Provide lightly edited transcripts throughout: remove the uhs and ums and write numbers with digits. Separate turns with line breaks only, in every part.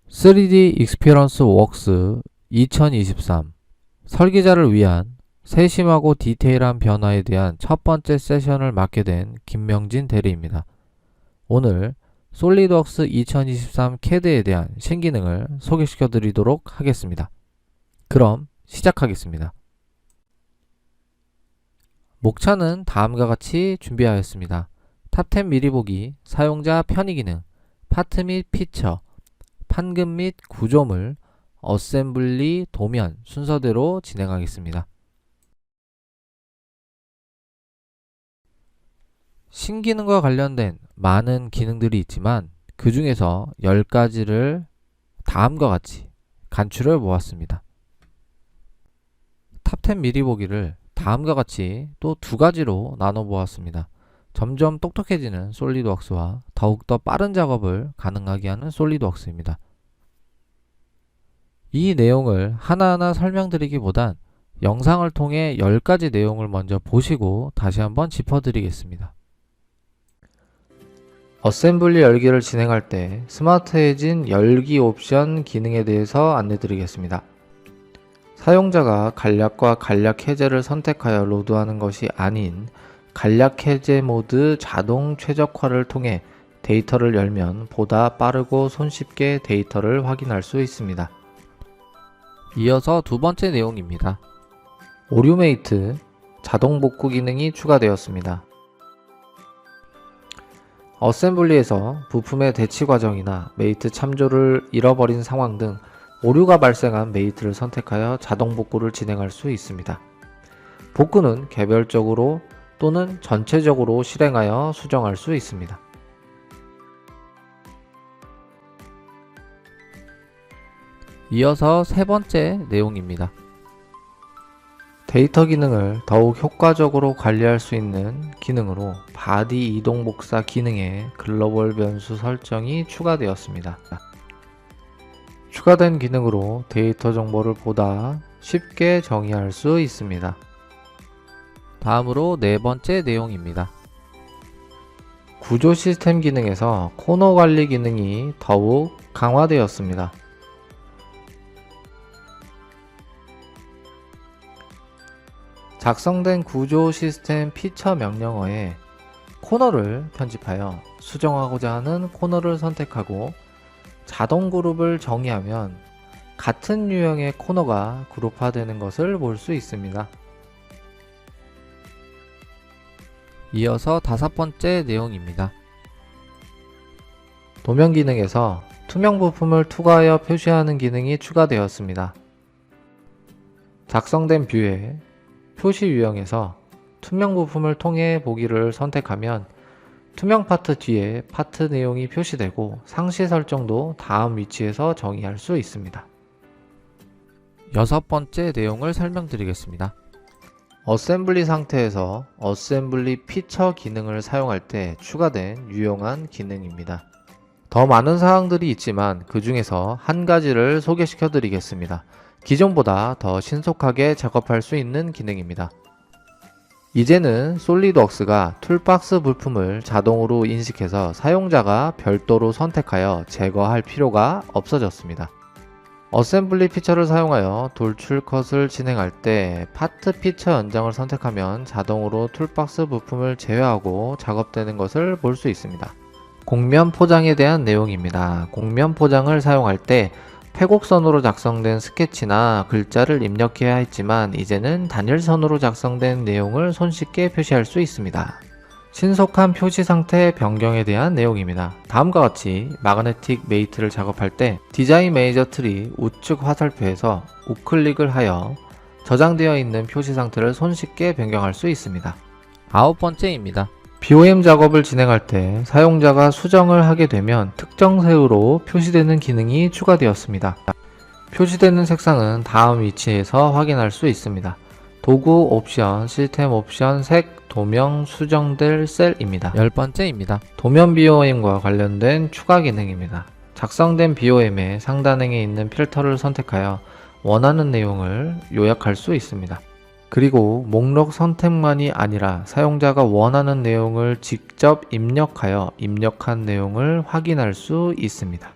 3D 익스피리언스 웍스 2023 설계자를 위한 세심하고 디테일한 변화에 대한 첫 번째 세션을 맡게 된 김명진 대리입니다. 오늘 솔리드웍스 2023 CAD에 대한 신기능을 소개시켜 드리도록 하겠습니다. 그럼 시작하겠습니다. 목차는 다음과 같이 준비하였습니다. 탑10 미리 보기, 사용자 편의 기능, 파트 및 피처, 판금 및 구조물, 어셈블리, 도면 순서대로 진행하겠습니다. 신기능과 관련된 많은 기능들이 있지만 그 중에서 10가지를 다음과 같이 간추려 모았습니다. 탑10 미리 보기를 다음과 같이 또 두 가지로 나눠 보았습니다. 점점 똑똑해지는 솔리드웍스와 더욱더 빠른 작업을 가능하게 하는 솔리드웍스입니다. 이 내용을 하나하나 설명드리기보단 영상을 통해 10가지 내용을 먼저 보시고 다시 한번 짚어드리겠습니다. 어셈블리 열기를 진행할 때 스마트해진 열기 옵션 기능에 대해서 안내드리겠습니다. 사용자가 간략과 간략 해제를 선택하여 로드하는 것이 아닌 간략 해제 모드 자동 최적화를 통해 데이터를 열면 보다 빠르고 손쉽게 데이터를 확인할 수 있습니다. 이어서 두 번째 내용입니다. 오류메이트 자동 복구 기능이 추가되었습니다. 어셈블리에서 부품의 대치 과정이나 메이트 참조를 잃어버린 상황 등 오류가 발생한 메이트를 선택하여 자동 복구를 진행할 수 있습니다. 복구는 개별적으로 또는 전체적으로 실행하여 수정할 수 있습니다. 이어서 세 번째 내용입니다. 데이터 기능을 더욱 효과적으로 관리할 수 있는 기능으로 바디 이동 복사 기능에 글로벌 변수 설정이 추가되었습니다. 추가된 기능으로 데이터 정보를 보다 쉽게 정의할 수 있습니다. 다음으로 네 번째 내용입니다. 구조 시스템 기능에서 코너 관리 기능이 더욱 강화되었습니다. 작성된 구조 시스템 피처 명령어에 코너를 편집하여 수정하고자 하는 코너를 선택하고 자동 그룹을 정의하면 같은 유형의 코너가 그룹화되는 것을 볼 수 있습니다. 이어서 다섯 번째 내용입니다. 도면 기능에서 투명 부품을 투과하여 표시하는 기능이 추가되었습니다. 작성된 뷰에 표시 유형에서 투명 부품을 통해 보기를 선택하면 투명 파트 뒤에 파트 내용이 표시되고 상시 설정도 다음 위치에서 정의할 수 있습니다. 여섯 번째 내용을 설명드리겠습니다. 어셈블리 상태에서 어셈블리 피처 기능을 사용할 때 추가된 유용한 기능입니다. 더 많은 사항들이 있지만 그 중에서 한 가지를 소개시켜 드리겠습니다. 기존보다 더 신속하게 작업할 수 있는 기능입니다. 이제는 솔리드웍스가 툴박스 부품을 자동으로 인식해서 사용자가 별도로 선택하여 제거할 필요가 없어졌습니다. 어셈블리 피처를 사용하여 돌출 컷을 진행할 때 파트 피처 연장을 선택하면 자동으로 툴박스 부품을 제외하고 작업되는 것을 볼 수 있습니다. 곡면 포장에 대한 내용입니다. 곡면 포장을 사용할 때 폐곡선으로 작성된 스케치나 글자를 입력해야 했지만 이제는 단일선으로 작성된 내용을 손쉽게 표시할 수 있습니다. 신속한 표시 상태 변경에 대한 내용입니다. 다음과 같이 마그네틱 메이트를 작업할 때 디자인 매니저 트리 우측 화살표에서 우클릭을 하여 저장되어 있는 표시 상태를 손쉽게 변경할 수 있습니다. 아홉 번째입니다. BOM 작업을 진행할 때 사용자가 수정을 하게 되면 특정 새우로 표시되는 기능이 추가되었습니다. 표시되는 색상은 다음 위치에서 확인할 수 있습니다. 도구 옵션, 시스템 옵션, 색, 도명, 수정될 셀입니다. 열 번째입니다. 도면 BOM과 관련된 추가 기능입니다. 작성된 BOM의 상단행에 있는 필터를 선택하여 원하는 내용을 요약할 수 있습니다. 그리고 목록 선택만이 아니라 사용자가 원하는 내용을 직접 입력하여 입력한 내용을 확인할 수 있습니다.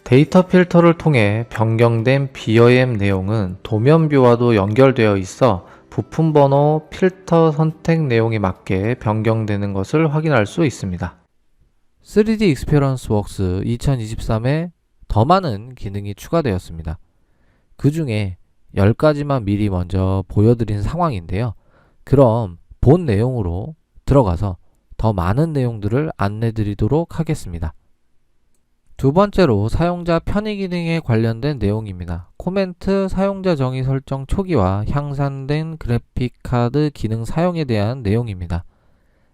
데이터 필터를 통해 변경된 BOM 내용은 도면뷰와도 연결되어 있어 부품 번호, 필터 선택 내용에 맞게 변경되는 것을 확인할 수 있습니다. 3D Experience Works 2023에 더 많은 기능이 추가되었습니다. 그 중에 10가지만 미리 먼저 보여드린 상황인데요. 그럼 본 내용으로 들어가서 더 많은 내용들을 안내 드리도록 하겠습니다. 두 번째로 사용자 편의 기능에 관련된 내용입니다. 코멘트, 사용자 정의 설정 초기화, 향상된 그래픽카드 기능 사용에 대한 내용입니다.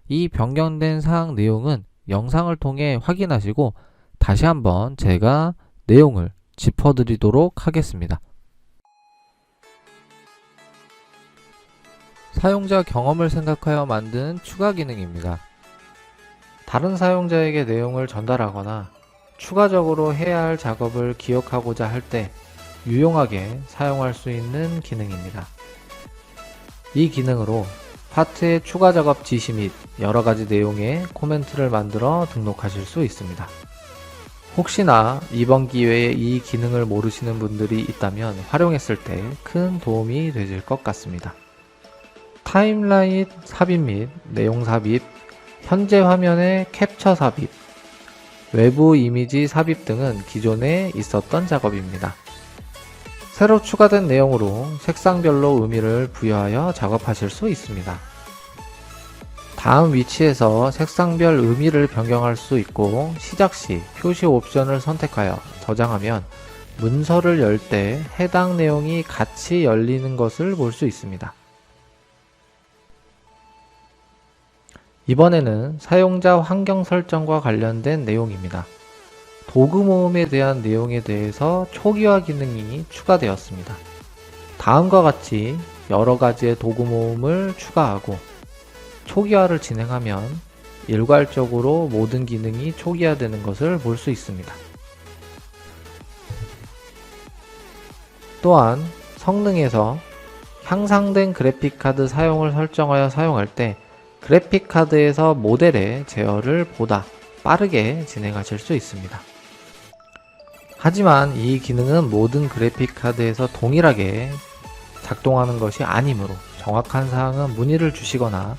이 변경된 사항 내용은 영상을 통해 확인하시고 다시 한번 제가 내용을 짚어드리도록 하겠습니다. 사용자 경험을 생각하여 만든 추가 기능입니다. 다른 사용자에게 내용을 전달하거나 추가적으로 해야 할 작업을 기억하고자 할 때 유용하게 사용할 수 있는 기능입니다. 이 기능으로 파트의 추가 작업 지시 및 여러가지 내용의 코멘트를 만들어 등록하실 수 있습니다. 혹시나 이번 기회에 이 기능을 모르시는 분들이 있다면 활용했을 때 큰 도움이 되실 것 같습니다. 타임라인 삽입 및 내용 삽입, 현재 화면의 캡처 삽입, 외부 이미지 삽입 등은 기존에 있었던 작업입니다. 새로 추가된 내용으로 색상별로 의미를 부여하여 작업하실 수 있습니다. 다음 위치에서 색상별 의미를 변경할 수 있고 시작 시 표시 옵션을 선택하여 저장하면 문서를 열 때 해당 내용이 같이 열리는 것을 볼 수 있습니다. 이번에는 사용자 환경 설정과 관련된 내용입니다. 도구 모음에 대한 내용에 대해서 초기화 기능이 추가되었습니다. 다음과 같이 여러 가지의 도구 모음을 추가하고 초기화를 진행하면 일괄적으로 모든 기능이 초기화되는 것을 볼 수 있습니다. 또한 성능에서 향상된 그래픽카드 사용을 설정하여 사용할 때 그래픽카드에서 모델의 제어를 보다 빠르게 진행하실 수 있습니다. 하지만 이 기능은 모든 그래픽카드에서 동일하게 작동하는 것이 아니므로 정확한 사항은 문의를 주시거나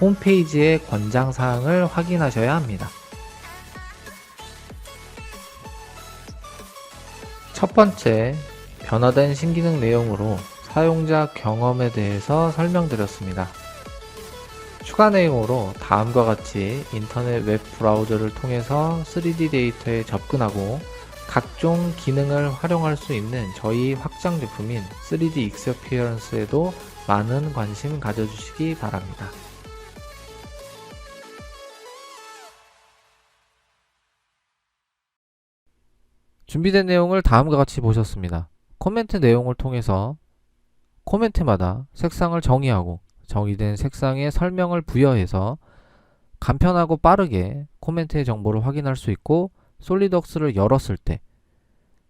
홈페이지의 권장사항을 확인하셔야 합니다. 첫 번째, 변화된 신기능 내용으로 사용자 경험에 대해서 설명드렸습니다. 추가 내용으로 다음과 같이 인터넷 웹 브라우저를 통해서 3D 데이터에 접근하고 각종 기능을 활용할 수 있는 저희 확장 제품인 3D 익스피리언스에도 많은 관심 가져주시기 바랍니다. 준비된 내용을 다음과 같이 보셨습니다. 코멘트 내용을 통해서 코멘트마다 색상을 정의하고 정의된 색상에 설명을 부여해서 간편하고 빠르게 코멘트의 정보를 확인할 수 있고 솔리드웍스를 열었을 때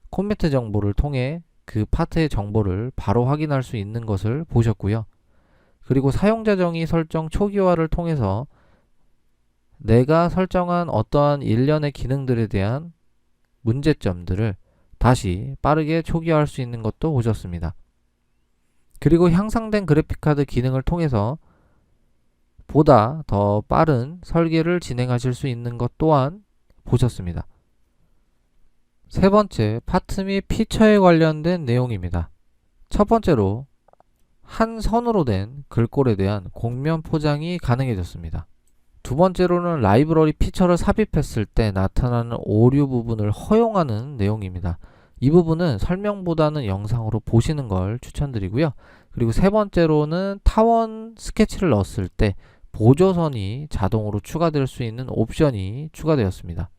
코멘트 정보를 통해 그 파트의 정보를 바로 확인할 수 있는 것을 보셨고요. 그리고 사용자 정의 설정 초기화를 통해서 내가 설정한 어떠한 일련의 기능들에 대한 문제점들을 다시 빠르게 초기화할 수 있는 것도 보셨습니다. 그리고 향상된 그래픽카드 기능을 통해서 보다 더 빠른 설계를 진행하실 수 있는 것 또한 보셨습니다. 세 번째, 파트 및 피처에 관련된 내용입니다. 첫 번째로 한 선으로 된 글꼴에 대한 곡면 포장이 가능해졌습니다. 두 번째로는 라이브러리 피처를 삽입했을 때 나타나는 오류 부분을 허용하는 내용입니다. 이 부분은 설명보다는 영상으로 보시는 걸 추천드리고요. 그리고 세 번째로는 타원 스케치를 넣었을 때 보조선이 자동으로 추가될 수 있는 옵션이 추가되었습니다.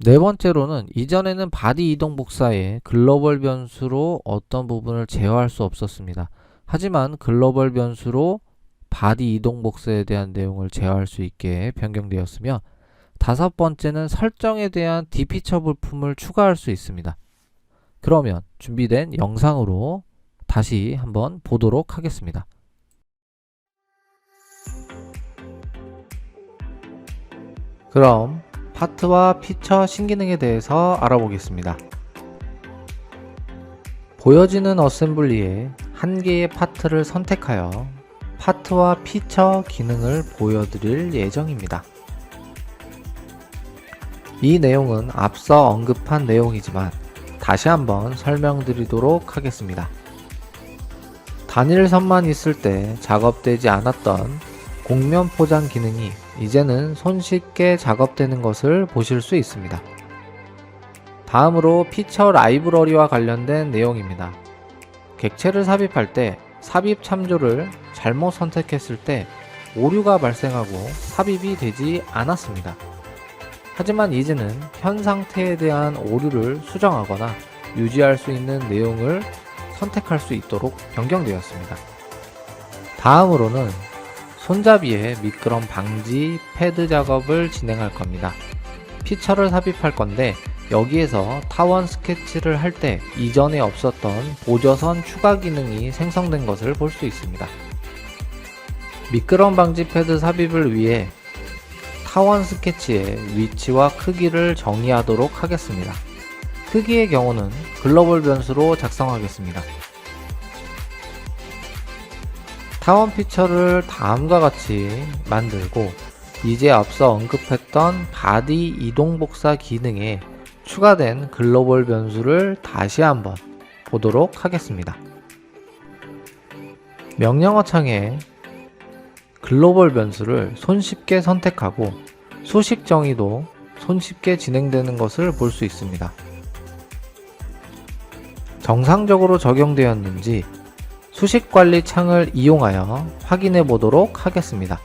네 번째로는 이전에는 바디 이동 복사에 글로벌 변수로 어떤 부분을 제어할 수 없었습니다. 하지만 글로벌 변수로 바디 이동 복사에 대한 내용을 제어할 수 있게 변경되었으며 다섯 번째는 설정에 대한 디피처 부품을 추가할 수 있습니다. 그러면 준비된 영상으로 다시 한번 보도록 하겠습니다. 그럼 파트와 피처 신기능에 대해서 알아보겠습니다. 보여지는 어셈블리에 한 개의 파트를 선택하여 파트와 피처 기능을 보여드릴 예정입니다. 이 내용은 앞서 언급한 내용이지만 다시 한번 설명드리도록 하겠습니다. 단일선만 있을 때 작업되지 않았던 곡면 포장 기능이 이제는 손쉽게 작업되는 것을 보실 수 있습니다. 다음으로 피처 라이브러리와 관련된 내용입니다. 객체를 삽입할 때 삽입 참조를 잘못 선택했을 때 오류가 발생하고 삽입이 되지 않았습니다. 하지만 이제는 현 상태에 대한 오류를 수정하거나 유지할 수 있는 내용을 선택할 수 있도록 변경되었습니다. 다음으로는 손잡이의 미끄럼 방지 패드 작업을 진행할 겁니다. 피처를 삽입할 건데 여기에서 타원 스케치를 할 때 이전에 없었던 보조선 추가 기능이 생성된 것을 볼 수 있습니다. 미끄럼 방지 패드 삽입을 위해 타원 스케치의 위치와 크기를 정의하도록 하겠습니다. 크기의 경우는 글로벌 변수로 작성하겠습니다. 타원 피처를 다음과 같이 만들고 이제 앞서 언급했던 바디 이동 복사 기능에 추가된 글로벌 변수를 다시 한번 보도록 하겠습니다. 명령어 창에 글로벌 변수를 손쉽게 선택하고 수식 정의도 손쉽게 진행되는 것을 볼 수 있습니다. 정상적으로 적용되었는지 수식 관리 창을 이용하여 확인해 보도록 하겠습니다.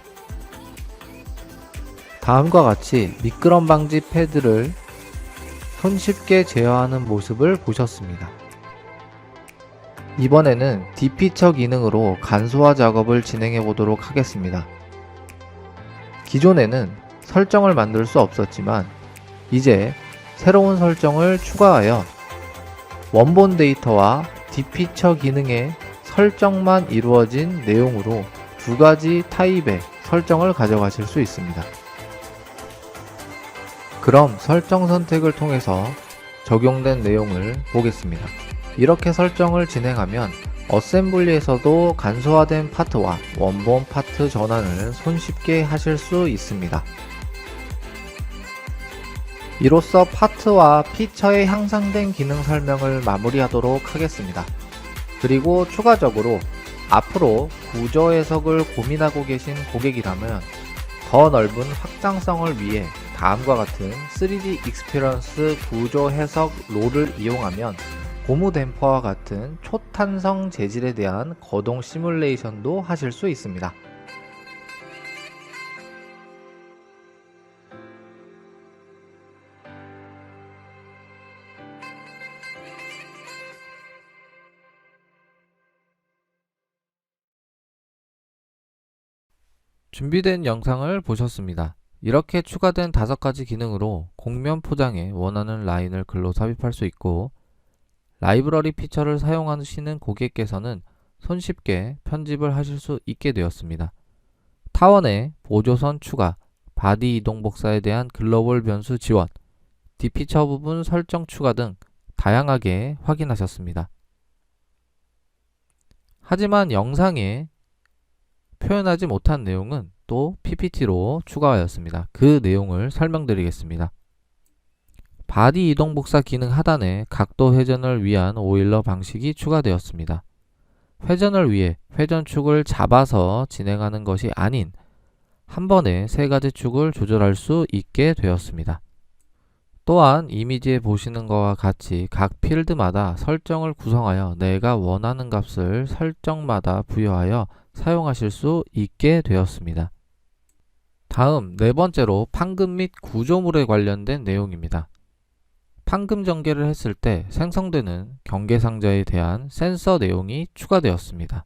다음과 같이 미끄럼 방지 패드를 손쉽게 제어하는 모습을 보셨습니다. 이번에는 디피처 기능으로 간소화 작업을 진행해 보도록 하겠습니다. 기존에는 설정을 만들 수 없었지만 이제 새로운 설정을 추가하여 원본 데이터와 디피처 기능의 설정만 이루어진 내용으로 두 가지 타입의 설정을 가져가실 수 있습니다. 그럼 설정 선택을 통해서 적용된 내용을 보겠습니다. 이렇게 설정을 진행하면 어셈블리에서도 간소화된 파트와 원본 파트 전환을 손쉽게 하실 수 있습니다. 이로써 파트와 피처의 향상된 기능 설명을 마무리하도록 하겠습니다. 그리고 추가적으로 앞으로 구조 해석을 고민하고 계신 고객이라면 더 넓은 확장성을 위해 다음과 같은 3D 익스피리언스 구조 해석 롤을 이용하면 고무 댐퍼와 같은 초탄성 재질에 대한 거동 시뮬레이션도 하실 수 있습니다. 준비된 영상을 보셨습니다. 이렇게 추가된 5가지 기능으로 곡면 포장에 원하는 라인을 글로 삽입할 수 있고 라이브러리 피처를 사용하시는 고객께서는 손쉽게 편집을 하실 수 있게 되었습니다. 타원의 보조선 추가, 바디 이동 복사에 대한 글로벌 변수 지원, 디피처 부분 설정 추가 등 다양하게 확인하셨습니다. 하지만 영상에 표현하지 못한 내용은 또 PPT로 추가하였습니다. 그 내용을 설명드리겠습니다. 바디 이동 복사 기능 하단에 각도 회전을 위한 오일러 방식이 추가되었습니다. 회전을 위해 회전축을 잡아서 진행하는 것이 아닌 한 번에 3가지 축을 조절할 수 있게 되었습니다. 또한 이미지에 보시는 것과 같이 각 필드마다 설정을 구성하여 내가 원하는 값을 설정마다 부여하여 사용하실 수 있게 되었습니다. 다음 4번째로 판금 및 구조물에 관련된 내용입니다. 판금 전개를 했을 때 생성되는 경계 상자에 대한 센서 내용이 추가되었습니다.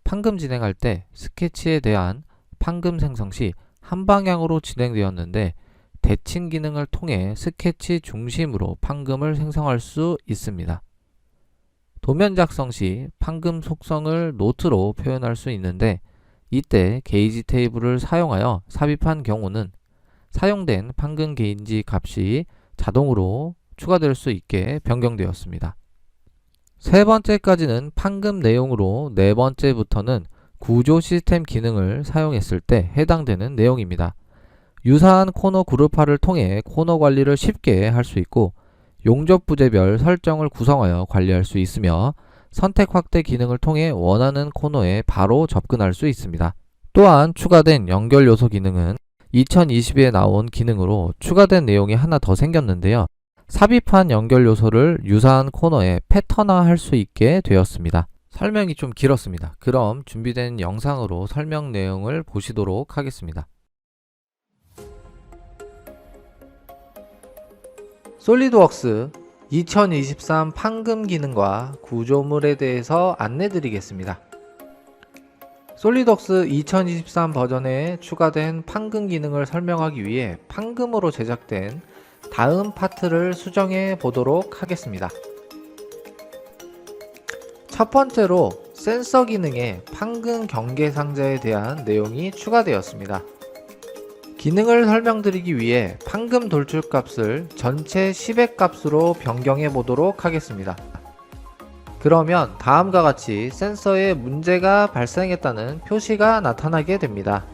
판금 진행할 때 스케치에 대한 판금 생성 시 한 방향으로 진행되었는데 대칭 기능을 통해 스케치 중심으로 판금을 생성할 수 있습니다. 도면 작성 시 판금 속성을 노트로 표현할 수 있는데 이때 게이지 테이블을 사용하여 삽입한 경우는 사용된 판금 게이지 값이 자동으로 추가될 수 있게 변경되었습니다. 세 번째까지는 판금 내용으로 네 번째부터는 구조 시스템 기능을 사용했을 때 해당되는 내용입니다. 유사한 코너 그룹화를 통해 코너 관리를 쉽게 할 수 있고 용접 부재별 설정을 구성하여 관리할 수 있으며 선택 확대 기능을 통해 원하는 코너에 바로 접근할 수 있습니다. 또한 추가된 연결 요소 기능은 2020에 나온 기능으로 추가된 내용이 하나 더 생겼는데요. 삽입한 연결 요소를 유사한 코너에 패턴화할 수 있게 되었습니다. 설명이 좀 길었습니다. 그럼 준비된 영상으로 설명 내용을 보시도록 하겠습니다. 솔리드웍스 2023 판금 기능과 구조물에 대해서 안내 드리겠습니다. 솔리드웍스 2023 버전에 추가된 판금 기능을 설명하기 위해 판금으로 제작된 다음 파트를 수정해 보도록 하겠습니다. 첫 번째로 센서 기능에 판금 경계 상자에 대한 내용이 추가되었습니다. 기능을 설명드리기 위해 판금 돌출 값을 전체 10의 값으로 변경해 보도록 하겠습니다. 그러면 다음과 같이 센서에 문제가 발생했다는 표시가 나타나게 됩니다.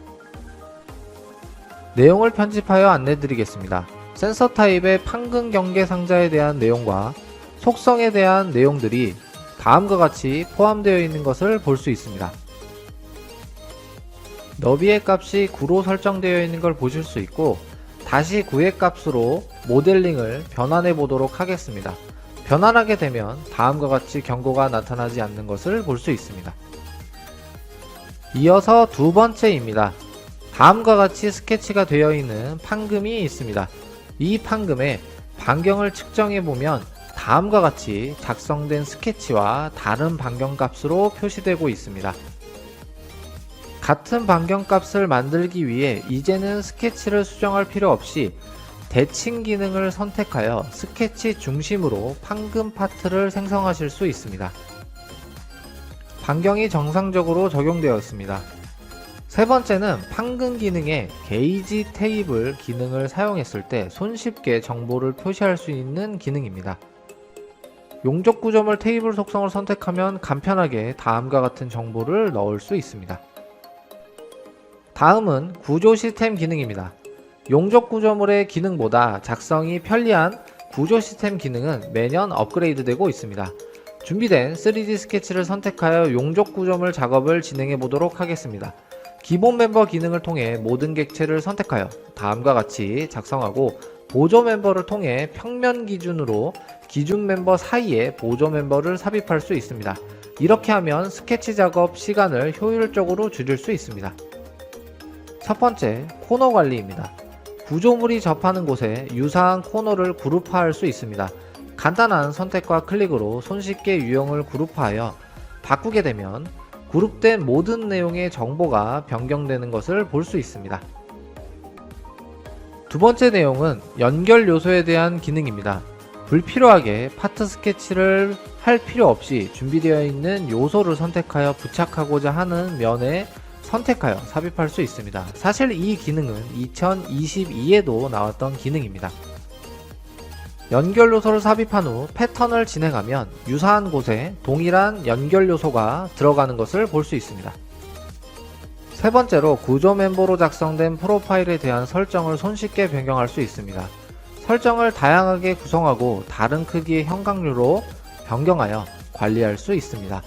내용을 편집하여 안내 드리겠습니다. 센서 타입의 판금 경계 상자에 대한 내용과 속성에 대한 내용들이 다음과 같이 포함되어 있는 것을 볼 수 있습니다. 너비의 값이 9로 설정되어 있는 걸 보실 수 있고 다시 9의 값으로 모델링을 변환해 보도록 하겠습니다. 변환하게 되면 다음과 같이 경고가 나타나지 않는 것을 볼 수 있습니다. 이어서 두 번째입니다. 다음과 같이 스케치가 되어 있는 판금이 있습니다. 이 판금에 반경을 측정해 보면 다음과 같이 작성된 스케치와 다른 반경값으로 표시되고 있습니다. 같은 반경값을 만들기 위해 이제는 스케치를 수정할 필요 없이 대칭 기능을 선택하여 스케치 중심으로 판금 파트를 생성하실 수 있습니다. 반경이 정상적으로 적용되었습니다. 세 번째는 판금 기능의 게이지 테이블 기능을 사용했을 때 손쉽게 정보를 표시할 수 있는 기능입니다. 용접 구조물 테이블 속성을 선택하면 간편하게 다음과 같은 정보를 넣을 수 있습니다. 다음은 구조 시스템 기능입니다. 용접 구조물의 기능보다 작성이 편리한 구조 시스템 기능은 매년 업그레이드되고 있습니다. 준비된 3D 스케치를 선택하여 용접 구조물 작업을 진행해 보도록 하겠습니다. 기본 멤버 기능을 통해 모든 객체를 선택하여 다음과 같이 작성하고 보조 멤버를 통해 평면 기준으로 기준 멤버 사이에 보조 멤버를 삽입할 수 있습니다. 이렇게 하면 스케치 작업 시간을 효율적으로 줄일 수 있습니다. 첫 번째, 코너 관리입니다. 구조물이 접하는 곳에 유사한 코너를 그룹화할 수 있습니다. 간단한 선택과 클릭으로 손쉽게 유형을 그룹화하여 바꾸게 되면 그룹된 모든 내용의 정보가 변경되는 것을 볼 수 있습니다. 두 번째 내용은 연결 요소에 대한 기능입니다. 불필요하게 파트 스케치를 할 필요 없이 준비되어 있는 요소를 선택하여 부착하고자 하는 면에 선택하여 삽입할 수 있습니다. 사실 이 기능은 2022에도 나왔던 기능입니다. 연결 요소를 삽입한 후 패턴을 진행하면 유사한 곳에 동일한 연결 요소가 들어가는 것을 볼 수 있습니다. 세 번째로 구조 멤버로 작성된 프로파일에 대한 설정을 손쉽게 변경할 수 있습니다. 설정을 다양하게 구성하고 다른 크기의 형광류로 변경하여 관리할 수 있습니다.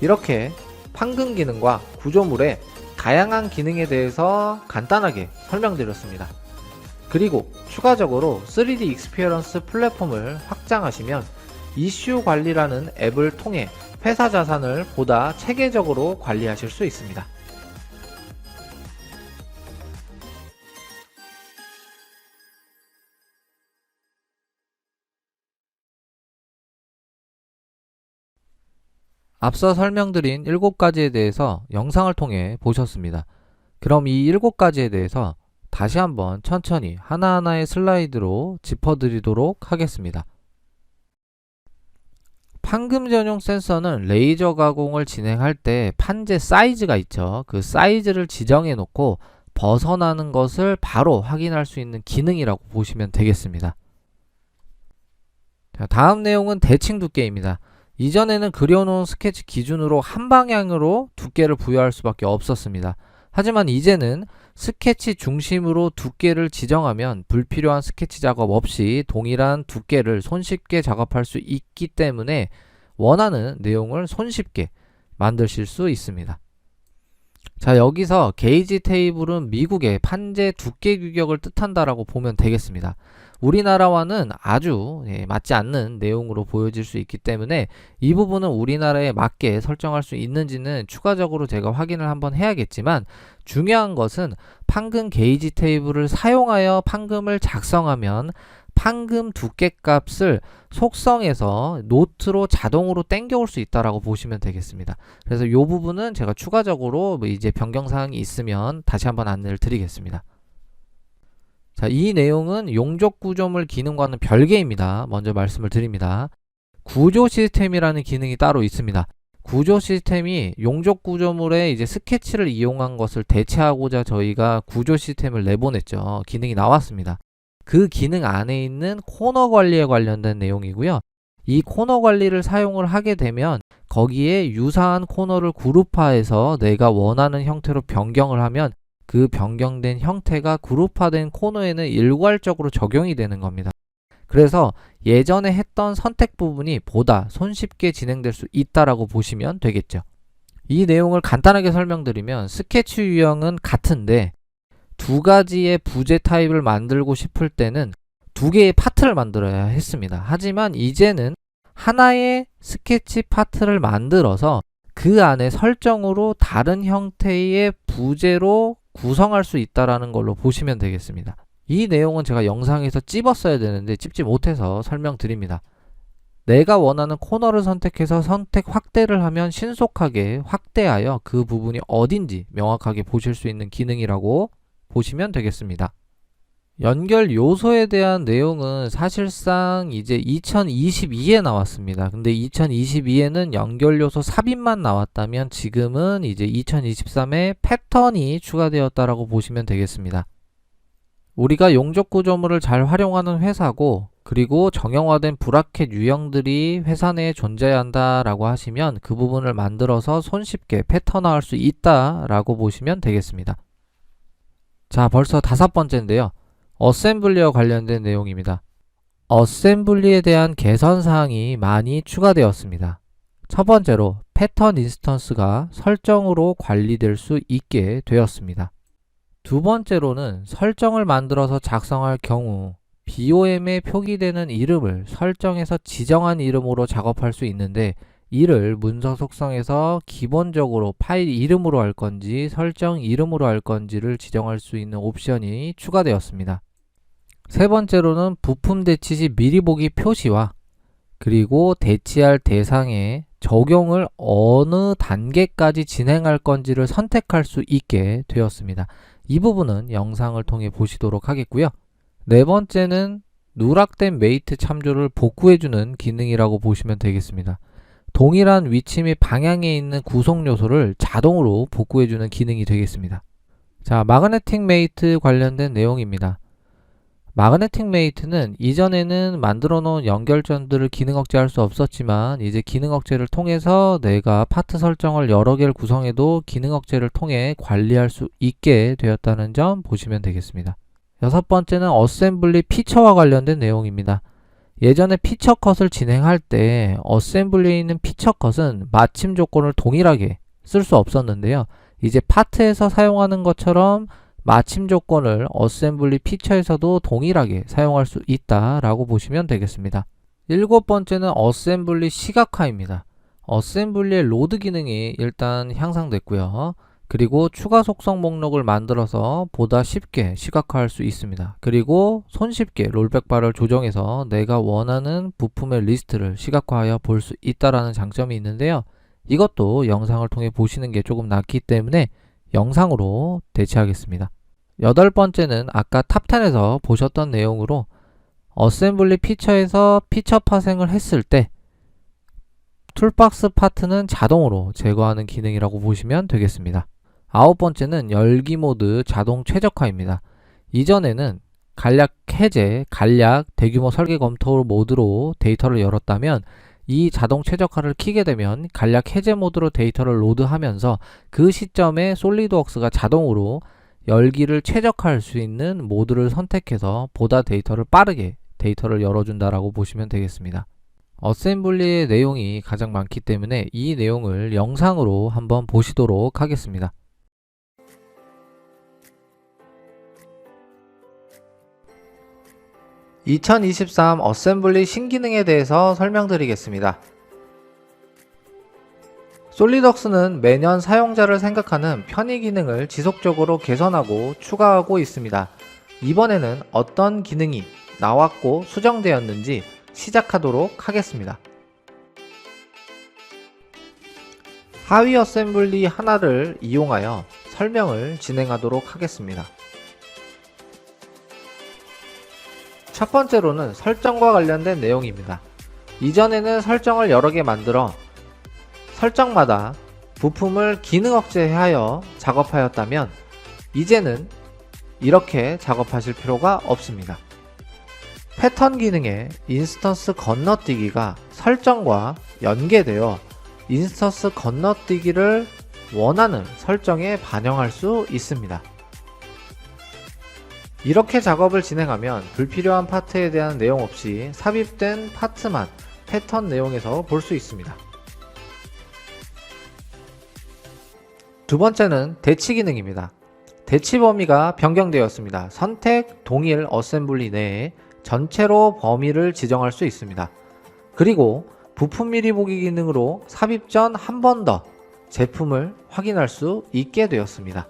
이렇게 판금 기능과 구조물의 다양한 기능에 대해서 간단하게 설명드렸습니다. 그리고 추가적으로 3D 익스피리언스 플랫폼을 확장하시면 이슈 관리라는 앱을 통해 회사 자산을 보다 체계적으로 관리하실 수 있습니다. 앞서 설명드린 7가지에 대해서 영상을 통해 보셨습니다. 그럼 이 7가지에 대해서 다시 한번 천천히 하나하나의 슬라이드로 짚어드리도록 하겠습니다. 판금 전용 센서는 레이저 가공을 진행할 때 판재 사이즈가 있죠. 그 사이즈를 지정해 놓고 벗어나는 것을 바로 확인할 수 있는 기능이라고 보시면 되겠습니다. 자, 다음 내용은 대칭 두께입니다. 이전에는 그려놓은 스케치 기준으로 한 방향으로 두께를 부여할 수밖에 없었습니다. 하지만 이제는 스케치 중심으로 두께를 지정하면 불필요한 스케치 작업 없이 동일한 두께를 손쉽게 작업할 수 있기 때문에 원하는 내용을 손쉽게 만드실 수 있습니다. 자, 여기서 게이지 테이블은 미국의 판재 두께 규격을 뜻한다라고 보면 되겠습니다. 우리나라와는 아주 맞지 않는 내용으로 보여질 수 있기 때문에 이 부분은 우리나라에 맞게 설정할 수 있는지는 추가적으로 제가 확인을 한번 해야겠지만, 중요한 것은 판금 게이지 테이블을 사용하여 판금을 작성하면 판금 두께 값을 속성에서 노트로 자동으로 땡겨올 수 있다라고 보시면 되겠습니다. 그래서 이 부분은 제가 추가적으로 이제 변경사항이 있으면 다시 한번 안내를 드리겠습니다. 자, 이 내용은 용접 구조물 기능과는 별개입니다. 먼저 말씀을 드립니다. 구조 시스템이라는 기능이 따로 있습니다. 구조 시스템이 용접 구조물의 이제 스케치를 이용한 것을 대체하고자 저희가 구조 시스템을 내보냈죠. 기능이 나왔습니다. 그 기능 안에 있는 코너 관리에 관련된 내용이고요. 이 코너 관리를 사용을 하게 되면 거기에 유사한 코너를 그룹화해서 내가 원하는 형태로 변경을 하면 그 변경된 형태가 그룹화된 코너에는 일괄적으로 적용이 되는 겁니다. 그래서 예전에 했던 선택 부분이 보다 손쉽게 진행될 수 있다라고 보시면 되겠죠. 이 내용을 간단하게 설명드리면 스케치 유형은 같은데 두 가지의 부재 타입을 만들고 싶을 때는 두 개의 파트를 만들어야 했습니다. 하지만 이제는 하나의 스케치 파트를 만들어서 그 안에 설정으로 다른 형태의 부재로 구성할 수 있다는 걸로 보시면 되겠습니다. 이 내용은 제가 영상에서 찝었어야 되는데 찝지 못해서 설명드립니다. 내가 원하는 코너를 선택해서 선택 확대를 하면 신속하게 확대하여 그 부분이 어딘지 명확하게 보실 수 있는 기능이라고 보시면 되겠습니다. 연결 요소에 대한 내용은 사실상 이제 2022에 나왔습니다. 근데 2022에는 연결 요소 삽입만 나왔다면 지금은 이제 2023에 패턴이 추가되었다라고 보시면 되겠습니다. 우리가 용접 구조물을 잘 활용하는 회사고, 그리고 정형화된 브라켓 유형들이 회사 내에 존재한다라고 하시면 그 부분을 만들어서 손쉽게 패턴화할 수 있다라고 보시면 되겠습니다. 자, 벌써 5번째인데요. 어셈블리와 관련된 내용입니다. 어셈블리에 대한 개선 사항이 많이 추가되었습니다. 첫 번째로 패턴 인스턴스가 설정으로 관리될 수 있게 되었습니다. 두 번째로는 설정을 만들어서 작성할 경우 BOM에 표기되는 이름을 설정해서 지정한 이름으로 작업할 수 있는데, 이를 문서 속성에서 기본적으로 파일 이름으로 할 건지 설정 이름으로 할 건지를 지정할 수 있는 옵션이 추가되었습니다. 세 번째로는 부품 대치 시 미리 보기 표시와 그리고 대치할 대상에 적용을 어느 단계까지 진행할 건지를 선택할 수 있게 되었습니다. 이 부분은 영상을 통해 보시도록 하겠고요. 네 번째는 누락된 메이트 참조를 복구해주는 기능이라고 보시면 되겠습니다. 동일한 위치 및 방향에 있는 구성 요소를 자동으로 복구해주는 기능이 되겠습니다. 자, 마그네틱 메이트 관련된 내용입니다. 마그네틱 메이트는 이전에는 만들어 놓은 연결점들을 기능 억제할 수 없었지만, 이제 기능 억제를 통해서 내가 파트 설정을 여러 개를 구성해도 기능 억제를 통해 관리할 수 있게 되었다는 점 보시면 되겠습니다. 여섯 번째는 어셈블리 피처와 관련된 내용입니다. 예전에 피처 컷을 진행할 때 어셈블리에 있는 피처 컷은 마침 조건을 동일하게 쓸 수 없었는데요. 이제 파트에서 사용하는 것처럼 마침 조건을 어셈블리 피처에서도 동일하게 사용할 수 있다라고 보시면 되겠습니다. 일곱 번째는 어셈블리 시각화입니다. 어셈블리의 로드 기능이 일단 향상됐고요. 그리고 추가 속성 목록을 만들어서 보다 쉽게 시각화할 수 있습니다. 그리고 손쉽게 롤백바를 조정해서 내가 원하는 부품의 리스트를 시각화하여 볼 수 있다는 장점이 있는데요. 이것도 영상을 통해 보시는 게 조금 낫기 때문에 영상으로 대체하겠습니다. 여덟 번째는 아까 탑10에서 보셨던 내용으로 어셈블리 피처에서 피처 파생을 했을 때 툴박스 파트는 자동으로 제거하는 기능이라고 보시면 되겠습니다. 아홉 번째는 열기 모드 자동 최적화입니다. 이전에는 간략 해제, 간략, 대규모 설계 검토 모드로 데이터를 열었다면 이 자동 최적화를 키게 되면 간략 해제 모드로 데이터를 로드하면서 그 시점에 솔리드웍스가 자동으로 열기를 최적화할 수 있는 모드를 선택해서 보다 데이터를 빠르게 데이터를 열어준다라고 보시면 되겠습니다. 어셈블리의 내용이 가장 많기 때문에 이 내용을 영상으로 한번 보시도록 하겠습니다. (2023) 어셈블리 신기능에 대해서 설명드리겠습니다. 솔리드웍스는 매년 사용자를 생각하는 편의 기능을 지속적으로 개선하고 추가하고 있습니다. 이번에는 어떤 기능이 나왔고 수정되었는지 시작하도록 하겠습니다. 하위 어셈블리 하나를 이용하여 설명을 진행하도록 하겠습니다. 첫 번째로는 설정과 관련된 내용입니다. 이전에는 설정을 여러 개 만들어 설정마다 부품을 기능 억제하여 작업하였다면 이제는 이렇게 작업하실 필요가 없습니다. 패턴 기능의 인스턴스 건너뛰기가 설정과 연계되어 인스턴스 건너뛰기를 원하는 설정에 반영할 수 있습니다. 이렇게 작업을 진행하면 불필요한 파트에 대한 내용 없이 삽입된 파트만 패턴 내용에서 볼 수 있습니다. 두 번째는 대치 기능입니다. 대치 범위가 변경되었습니다. 선택 동일 어셈블리 내에 전체로 범위를 지정할 수 있습니다. 그리고 부품 미리 보기 기능으로 삽입 전 한 번 더 제품을 확인할 수 있게 되었습니다.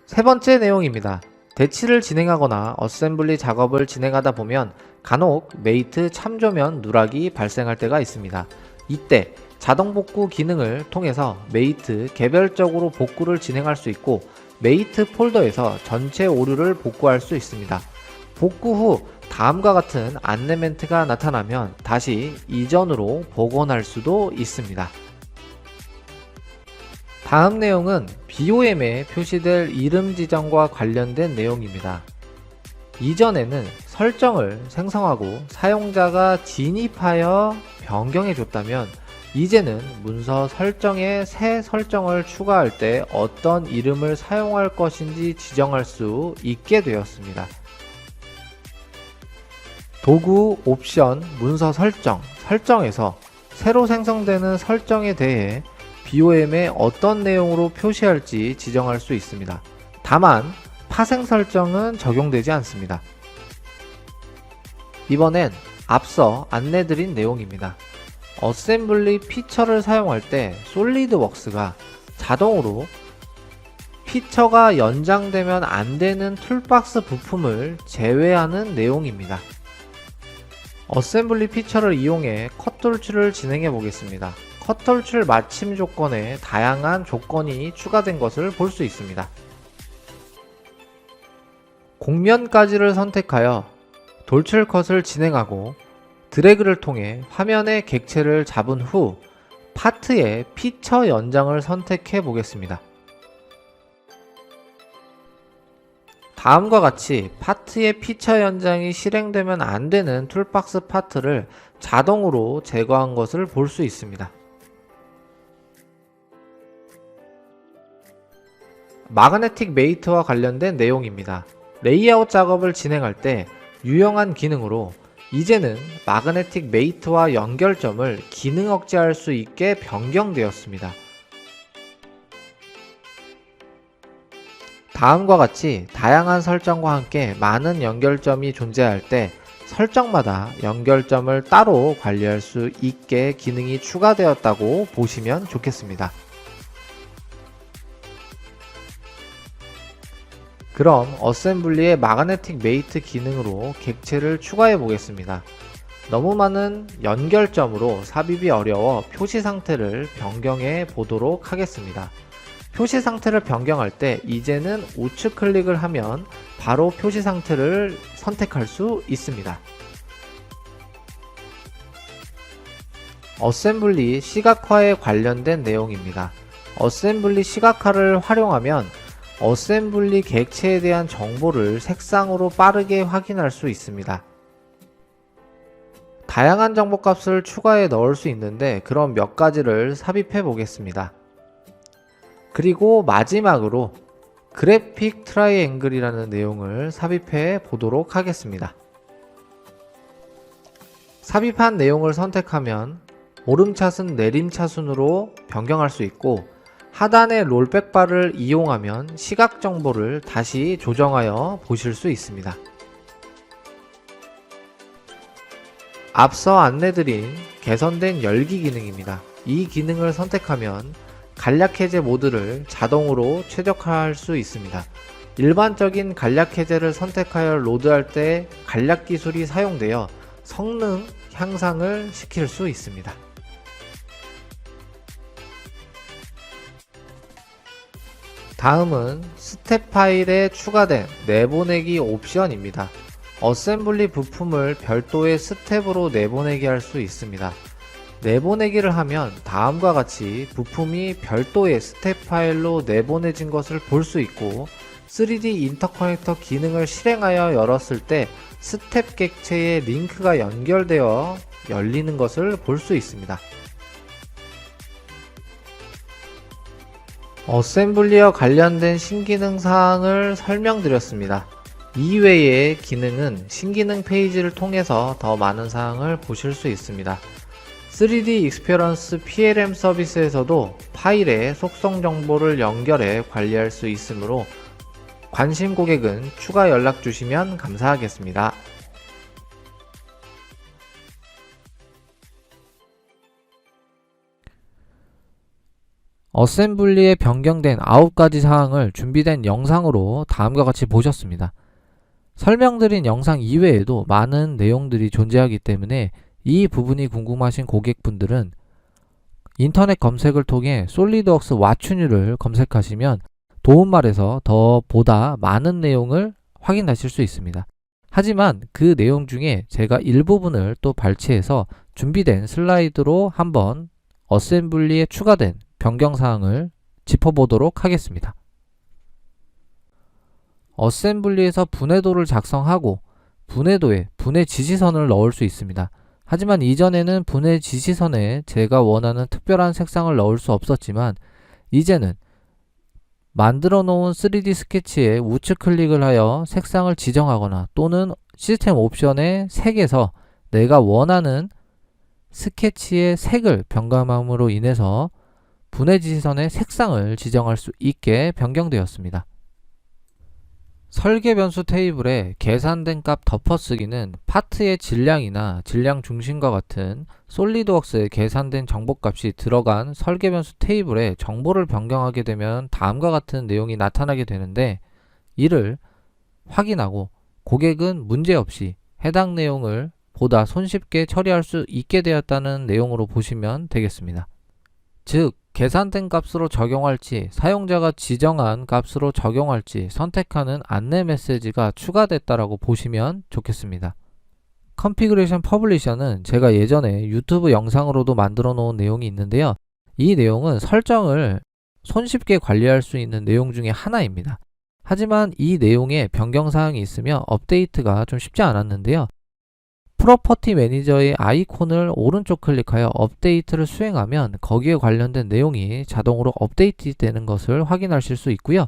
세 번째 내용입니다. 대치를 진행하거나 어셈블리 작업을 진행하다 보면 간혹 메이트 참조면 누락이 발생할 때가 있습니다. 이때 자동 복구 기능을 통해서 메이트 개별적으로 복구를 진행할 수 있고 메이트 폴더에서 전체 오류를 복구할 수 있습니다. 복구 후 다음과 같은 안내 멘트가 나타나면 다시 이전으로 복원할 수도 있습니다. 다음 내용은 BOM에 표시될 이름 지정과 관련된 내용입니다. 이전에는 설정을 생성하고 사용자가 진입하여 변경해 줬다면 이제는 문서 설정에 새 설정을 추가할 때 어떤 이름을 사용할 것인지 지정할 수 있게 되었습니다. 도구 옵션 문서 설정에서 새로 생성되는 설정에 대해 BOM에 어떤 내용으로 표시할지 지정할 수 있습니다. 다만 파생 설정은 적용되지 않습니다. 이번엔 앞서 안내드린 내용입니다. 어셈블리 피처를 사용할 때 솔리드웍스가 자동으로 피처가 연장되면 안되는 툴박스 부품을 제외하는 내용입니다. 어셈블리 피처를 이용해 컷 돌출을 진행해 보겠습니다. 컷 돌출 마침 조건에 다양한 조건이 추가된 것을 볼 수 있습니다. 곡면까지를 선택하여 돌출 컷을 진행하고 드래그를 통해 화면의 객체를 잡은 후 파트의 피처 연장을 선택해 보겠습니다. 다음과 같이 파트의 피처 연장이 실행되면 안되는 툴박스 파트를 자동으로 제거한 것을 볼 수 있습니다. 마그네틱 메이트와 관련된 내용입니다. 레이아웃 작업을 진행할 때 유용한 기능으로 이제는 마그네틱 메이트와 연결점을 기능 억제할 수 있게 변경되었습니다. 다음과 같이 다양한 설정과 함께 많은 연결점이 존재할 때 설정마다 연결점을 따로 관리할 수 있게 기능이 추가되었다고 보시면 좋겠습니다. 그럼 어셈블리의 마그네틱 메이트 기능으로 객체를 추가해 보겠습니다. 너무 많은 연결점으로 삽입이 어려워 표시 상태를 변경해 보도록 하겠습니다. 표시 상태를 변경할 때 이제는 우측 클릭을 하면 바로 표시 상태를 선택할 수 있습니다. 어셈블리 시각화에 관련된 내용입니다. 어셈블리 시각화를 활용하면 어셈블리 객체에 대한 정보를 색상으로 빠르게 확인할 수 있습니다. 다양한 정보값을 추가해 넣을 수 있는데 그럼 몇 가지를 삽입해 보겠습니다. 그리고 마지막으로 그래픽 트라이앵글이라는 내용을 삽입해 보도록 하겠습니다. 삽입한 내용을 선택하면 오름차순 내림차순으로 변경할 수 있고 하단의 롤백바를 이용하면 시각 정보를 다시 조정하여 보실 수 있습니다. 앞서 안내드린 개선된 열기 기능입니다. 이 기능을 선택하면 간략 해제 모드를 자동으로 최적화할 수 있습니다. 일반적인 간략 해제를 선택하여 로드할 때 간략 기술이 사용되어 성능 향상을 시킬 수 있습니다. 다음은 스텝 파일에 추가된 내보내기 옵션입니다. 어셈블리 부품을 별도의 스텝으로 내보내기 할 수 있습니다. 내보내기를 하면 다음과 같이 부품이 별도의 스텝 파일로 내보내진 것을 볼 수 있고 3D 인터커넥터 기능을 실행하여 열었을 때 스텝 객체에 링크가 연결되어 열리는 것을 볼 수 있습니다. 어셈블리와 관련된 신기능 사항을 설명드렸습니다. 이외의 기능은 신기능 페이지를 통해서 더 많은 사항을 보실 수 있습니다. 3D 익스피리언스 PLM 서비스에서도 파일에 속성 정보를 연결해 관리할 수 있으므로 관심 고객은 추가 연락 주시면 감사하겠습니다. 어셈블리에 변경된 9가지 사항을 준비된 영상으로 다음과 같이 보셨습니다. 설명드린 영상 이외에도 많은 내용들이 존재하기 때문에 이 부분이 궁금하신 고객분들은 인터넷 검색을 통해 솔리드웍스 와춘유를 검색하시면 도움말에서 더 보다 많은 내용을 확인하실 수 있습니다. 하지만 그 내용 중에 제가 일부분을 또 발췌해서 준비된 슬라이드로 한번 어셈블리에 추가된 변경사항을 짚어보도록 하겠습니다. 어셈블리에서 분해도를 작성하고 분해도에 분해 지시선을 넣을 수 있습니다. 하지만 이전에는 분해 지시선에 제가 원하는 특별한 색상을 넣을 수 없었지만 이제는 만들어 놓은 3D 스케치에 우측 클릭을 하여 색상을 지정하거나 또는 시스템 옵션의 색에서 내가 원하는 스케치의 색을 변경함으로 인해서 분해 지시선의 색상을 지정할 수 있게 변경되었습니다. 설계 변수 테이블에 계산된 값 덮어쓰기는 파트의 질량이나 질량 중심과 같은 솔리드웍스에 계산된 정보값이 들어간 설계 변수 테이블에 정보를 변경하게 되면 다음과 같은 내용이 나타나게 되는데 이를 확인하고 고객은 문제없이 해당 내용을 보다 손쉽게 처리할 수 있게 되었다는 내용으로 보시면 되겠습니다. 즉 계산된 값으로 적용할지 사용자가 지정한 값으로 적용할지 선택하는 안내 메시지가 추가됐다라고 보시면 좋겠습니다. 컨피그레이션 퍼블리셔는 제가 예전에 유튜브 영상으로도 만들어 놓은 내용이 있는데요. 이 내용은 설정을 손쉽게 관리할 수 있는 내용 중에 하나입니다. 하지만 이 내용에 변경사항이 있으며 업데이트가 좀 쉽지 않았는데요. 프로퍼티 매니저의 아이콘을 오른쪽 클릭하여 업데이트를 수행하면 거기에 관련된 내용이 자동으로 업데이트 되는 것을 확인하실 수 있고요.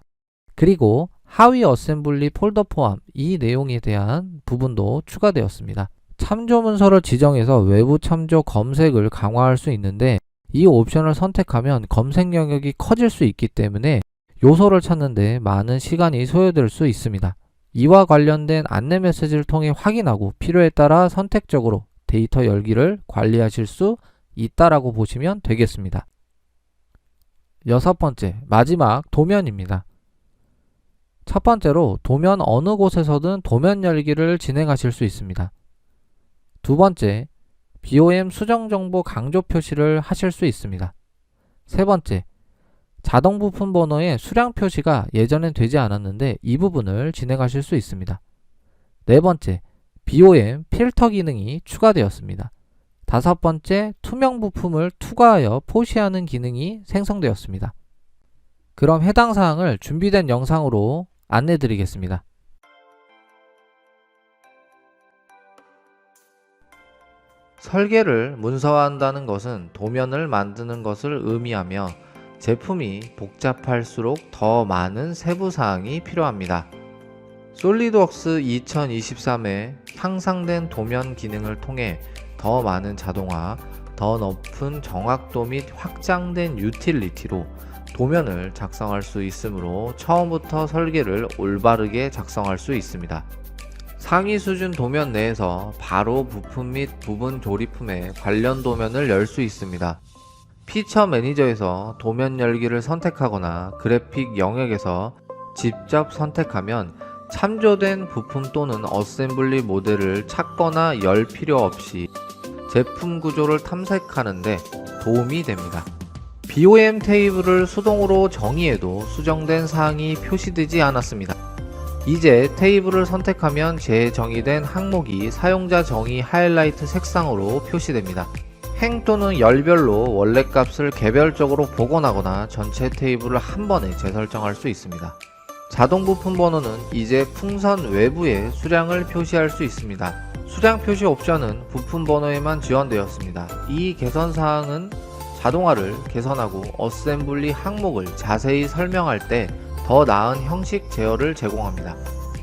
그리고 하위 어셈블리 폴더 포함 이 내용에 대한 부분도 추가되었습니다. 참조 문서를 지정해서 외부 참조 검색을 강화할 수 있는데 이 옵션을 선택하면 검색 영역이 커질 수 있기 때문에 요소를 찾는 데 많은 시간이 소요될 수 있습니다. 이와 관련된 안내 메시지를 통해 확인하고 필요에 따라 선택적으로 데이터 열기를 관리하실 수 있다라고 보시면 되겠습니다. 여섯 번째, 마지막 도면입니다. 첫 번째로 도면 어느 곳에서든 도면 열기를 진행하실 수 있습니다. 두 번째, BOM 수정 정보 강조 표시를 하실 수 있습니다. 세 번째, 자동 부품 번호의 수량 표시가 예전엔 되지 않았는데 이 부분을 진행하실 수 있습니다. 네 번째, BOM 필터 기능이 추가되었습니다. 다섯 번째, 투명 부품을 투과하여 표시하는 기능이 생성되었습니다. 그럼 해당 사항을 준비된 영상으로 안내 드리겠습니다. 설계를 문서화한다는 것은 도면을 만드는 것을 의미하며 제품이 복잡할수록 더 많은 세부사항이 필요합니다. 솔리드웍스 2023의 향상된 도면 기능을 통해 더 많은 자동화, 더 높은 정확도 및 확장된 유틸리티로 도면을 작성할 수 있으므로 처음부터 설계를 올바르게 작성할 수 있습니다. 상위 수준 도면 내에서 바로 부품 및 부분 조립품에 관련 도면을 열 수 있습니다. 피처 매니저에서 도면 열기를 선택하거나 그래픽 영역에서 직접 선택하면 참조된 부품 또는 어셈블리 모델을 찾거나 열 필요 없이 제품 구조를 탐색하는데 도움이 됩니다. BOM 테이블을 수동으로 정의해도 수정된 사항이 표시되지 않았습니다. 이제 테이블을 선택하면 재정의된 항목이 사용자 정의 하이라이트 색상으로 표시됩니다. 행 또는 열별로 원래 값을 개별적으로 복원하거나 전체 테이블을 한 번에 재설정할 수 있습니다. 자동 부품 번호는 이제 풍선 외부에 수량을 표시할 수 있습니다. 수량 표시 옵션은 부품 번호에만 지원되었습니다. 이 개선 사항은 자동화를 개선하고 어셈블리 항목을 자세히 설명할 때 더 나은 형식 제어를 제공합니다.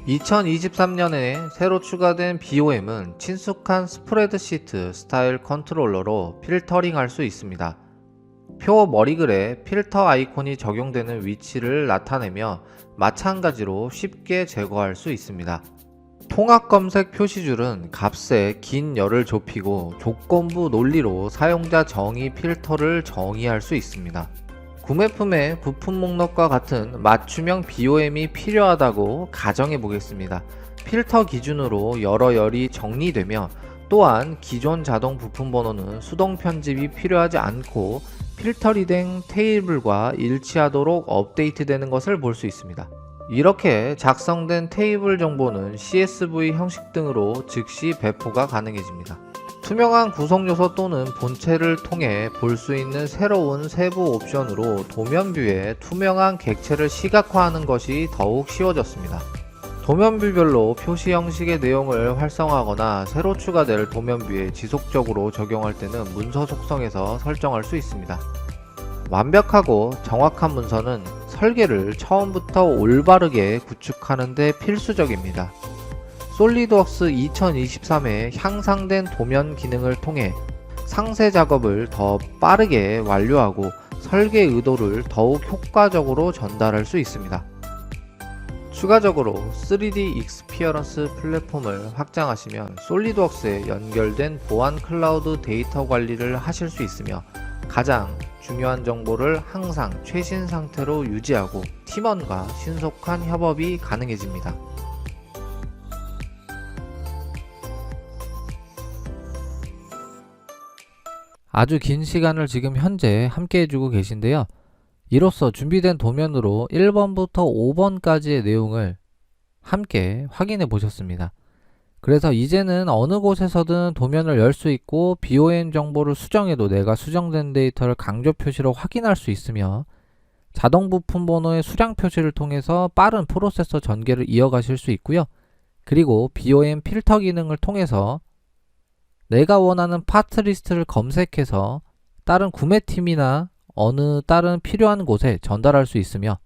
2023년에 새로 추가된 BOM은 친숙한 스프레드시트 스타일 컨트롤러로 필터링할 수 있습니다. 표 머리글에 필터 아이콘이 적용되는 위치를 나타내며 마찬가지로 쉽게 제거할 수 있습니다. 통합 검색 표시줄은 값에 긴 열을 좁히고 조건부 논리로 사용자 정의 필터를 정의할 수 있습니다. 구매품의 부품 목록과 같은 맞춤형 BOM이 필요하다고 가정해 보겠습니다. 필터 기준으로 여러 열이 정리되며 또한 기존 자동 부품 번호는 수동 편집이 필요하지 않고 필터링된 테이블과 일치하도록 업데이트되는 것을 볼 수 있습니다. 이렇게 작성된 테이블 정보는 CSV 형식 등으로 즉시 배포가 가능해집니다. 투명한 구성 요소 또는 본체를 통해 볼 수 있는 새로운 세부 옵션으로 도면뷰에 투명한 객체를 시각화하는 것이 더욱 쉬워졌습니다. 도면뷰별로 표시 형식의 내용을 활성화하거나 새로 추가될 도면뷰에 지속적으로 적용할 때는 문서 속성에서 설정할 수 있습니다. 완벽하고 정확한 문서는 설계를 처음부터 올바르게 구축하는 데 필수적입니다. 솔리드웍스 2023의 향상된 도면 기능을 통해 상세 작업을 더 빠르게 완료하고 설계 의도를 더욱 효과적으로 전달할 수 있습니다. 추가적으로 3D 익스피어런스 플랫폼을 확장하시면 솔리드웍스에 연결된 보안 클라우드 데이터 관리를 하실 수 있으며 가장 중요한 정보를 항상 최신 상태로 유지하고 팀원과 신속한 협업이 가능해집니다. 아주 긴 시간을 지금 현재 함께 해주고 계신데요. 이로써 준비된 도면으로 1번부터 5번까지의 내용을 함께 확인해 보셨습니다. 그래서 이제는 어느 곳에서든 도면을 열 수 있고 BOM 정보를 수정해도 내가 수정된 데이터를 강조 표시로 확인할 수 있으며 자동 부품 번호의 수량 표시를 통해서 빠른 프로세서 전개를 이어가실 수 있고요. 그리고 BOM 필터 기능을 통해서 내가 원하는 파트 리스트를 검색해서 다른 구매팀이나 어느 다른 필요한 곳에 전달할 수 있으며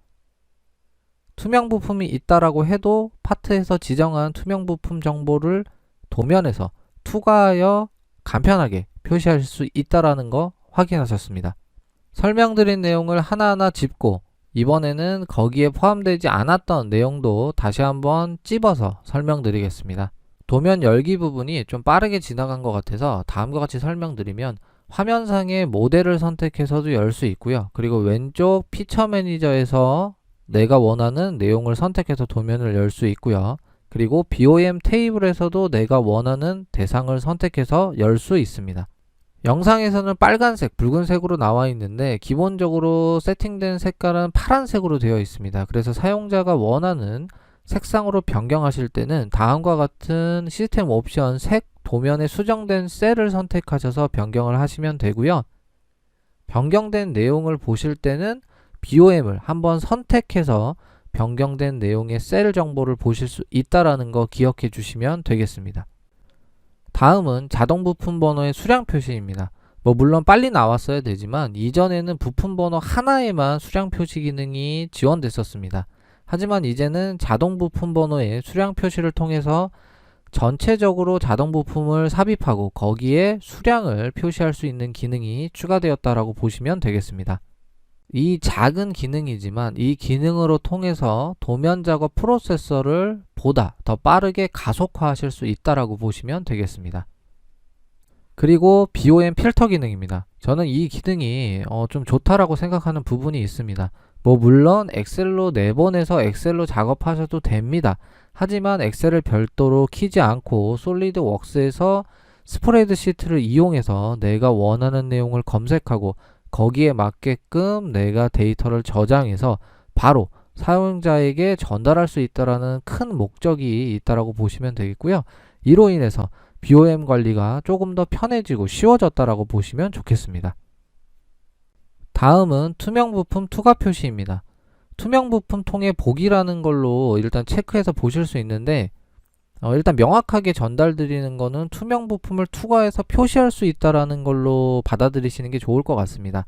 투명 부품이 있다라고 해도 파트에서 지정한 투명 부품 정보를 도면에서 투과하여 간편하게 표시할 수 있다라는 거 확인하셨습니다. 설명드린 내용을 하나하나 짚고 이번에는 거기에 포함되지 않았던 내용도 다시 한번 찝어서 설명드리겠습니다. 도면 열기 부분이 좀 빠르게 지나간 것 같아서 다음과 같이 설명드리면 화면상의 모델을 선택해서도 열 수 있고요. 그리고 왼쪽 피처 매니저에서 내가 원하는 내용을 선택해서 도면을 열 수 있고요. 그리고 BOM 테이블에서도 내가 원하는 대상을 선택해서 열 수 있습니다. 영상에서는 빨간색, 붉은색으로 나와 있는데 기본적으로 세팅된 색깔은 파란색으로 되어 있습니다. 그래서 사용자가 원하는 색상으로 변경하실 때는 다음과 같은 시스템 옵션 색 도면에 수정된 셀을 선택하셔서 변경을 하시면 되고요. 변경된 내용을 보실 때는 BOM을 한번 선택해서 변경된 내용의 셀 정보를 보실 수 있다는 거 기억해 주시면 되겠습니다. 다음은 자동 부품 번호의 수량 표시입니다. 물론 빨리 나왔어야 되지만 이전에는 부품 번호 하나에만 수량 표시 기능이 지원됐었습니다. 하지만 이제는 자동 부품 번호의 수량 표시를 통해서 전체적으로 자동 부품을 삽입하고 거기에 수량을 표시할 수 있는 기능이 추가되었다라고 보시면 되겠습니다. 이 작은 기능이지만 이 기능으로 통해서 도면 작업 프로세서를 보다 더 빠르게 가속화하실 수 있다라고 보시면 되겠습니다. 그리고 BOM 필터 기능입니다. 저는 이 기능이 좀 좋다라고 생각하는 부분이 있습니다. 물론 엑셀로 내보내서 엑셀로 작업하셔도 됩니다. 하지만 엑셀을 별도로 키지 않고 솔리드웍스에서 스프레드시트를 이용해서 내가 원하는 내용을 검색하고 거기에 맞게끔 내가 데이터를 저장해서 바로 사용자에게 전달할 수 있다는 큰 목적이 있다고 보시면 되겠고요. 이로 인해서 BOM 관리가 조금 더 편해지고 쉬워졌다고 보시면 좋겠습니다. 다음은 투명 부품 투과 표시입니다. 투명 부품 통해 보기라는 걸로 일단 체크해서 보실 수 있는데 일단 명확하게 전달드리는 거는 투명 부품을 투과해서 표시할 수 있다는 걸로 받아들이시는 게 좋을 것 같습니다.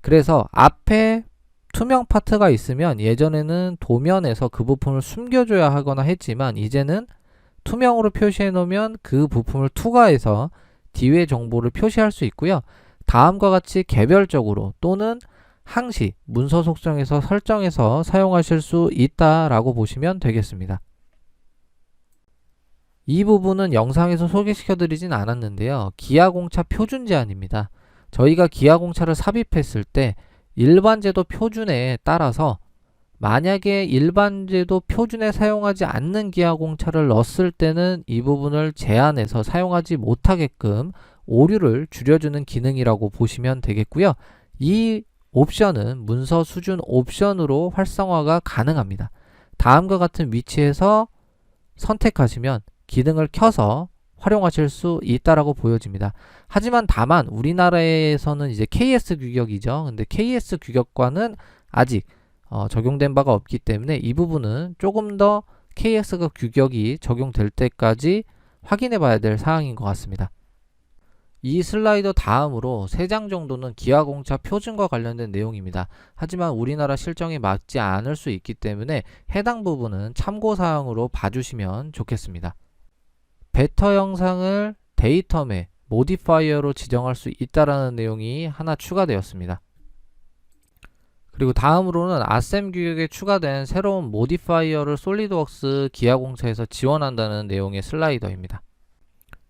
그래서 앞에 투명 파트가 있으면 예전에는 도면에서 그 부품을 숨겨줘야 하거나 했지만 이제는 투명으로 표시해 놓으면 그 부품을 투과해서 뒤에 정보를 표시할 수 있고요. 다음과 같이 개별적으로 또는 항시 문서 속성에서 설정해서 사용하실 수 있다라고 보시면 되겠습니다. 이 부분은 영상에서 소개시켜 드리진 않았는데요. 기아공차 표준 제한입니다. 저희가 기아공차를 삽입했을 때 일반제도 표준에 따라서 만약에 일반제도 표준에 사용하지 않는 기아공차를 넣었을 때는 이 부분을 제한해서 사용하지 못하게끔 오류를 줄여주는 기능이라고 보시면 되겠고요. 이 옵션은 문서 수준 옵션으로 활성화가 가능합니다. 다음과 같은 위치에서 선택하시면 기능을 켜서 활용하실 수 있다라고 보여집니다. 하지만 다만 우리나라에서는 이제 KS 규격이죠. 근데 KS 규격과는 아직 적용된 바가 없기 때문에 이 부분은 조금 더 KS가 규격이 적용될 때까지 확인해 봐야 될 사항인 것 같습니다. 이 슬라이더 다음으로 3장 정도는 기아공차 표준과 관련된 내용입니다. 하지만 우리나라 실정에 맞지 않을 수 있기 때문에 해당 부분은 참고사항으로 봐주시면 좋겠습니다. 베터 영상을 데이터맵, 모디파이어로 지정할 수 있다는 내용이 하나 추가되었습니다. 그리고 다음으로는 아셈 규격에 추가된 새로운 모디파이어를 솔리드웍스 기아공차에서 지원한다는 내용의 슬라이더입니다.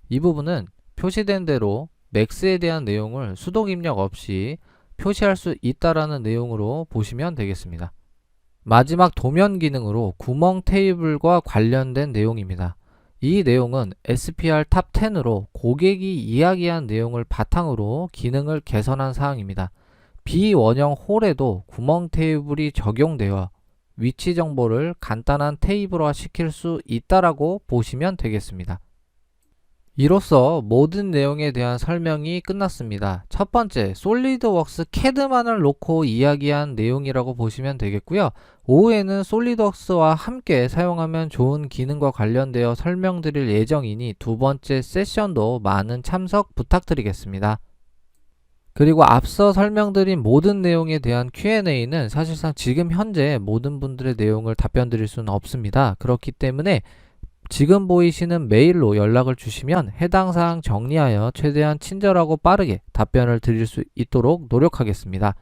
이 부분은 표시된 대로 맥스에 대한 내용을 수동 입력 없이 표시할 수 있다는 내용으로 보시면 되겠습니다. 마지막 도면 기능으로 구멍 테이블과 관련된 내용입니다. 이 내용은 SPR 탑 10으로 고객이 이야기한 내용을 바탕으로 기능을 개선한 사항입니다. 비원형 홀에도 구멍 테이블이 적용되어 위치 정보를 간단한 테이블화 시킬 수 있다라고 보시면 되겠습니다. 이로써 모든 내용에 대한 설명이 끝났습니다. 첫 번째, 솔리드웍스 CAD만을 놓고 이야기한 내용이라고 보시면 되겠고요. 오후에는 솔리드웍스와 함께 사용하면 좋은 기능과 관련되어 설명드릴 예정이니 두 번째 세션도 많은 참석 부탁드리겠습니다. 그리고 앞서 설명드린 모든 내용에 대한 Q&A는 사실상 지금 현재 모든 분들의 내용을 답변 드릴 수는 없습니다. 그렇기 때문에 지금 보이시는 메일로 연락을 주시면 해당 사항 정리하여 최대한 친절하고 빠르게 답변을 드릴 수 있도록 노력하겠습니다.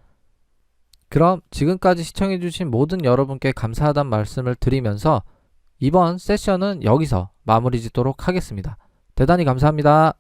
그럼 지금까지 시청해주신 모든 여러분께 감사하다는 말씀을 드리면서 이번 세션은 여기서 마무리 짓도록 하겠습니다. 대단히 감사합니다.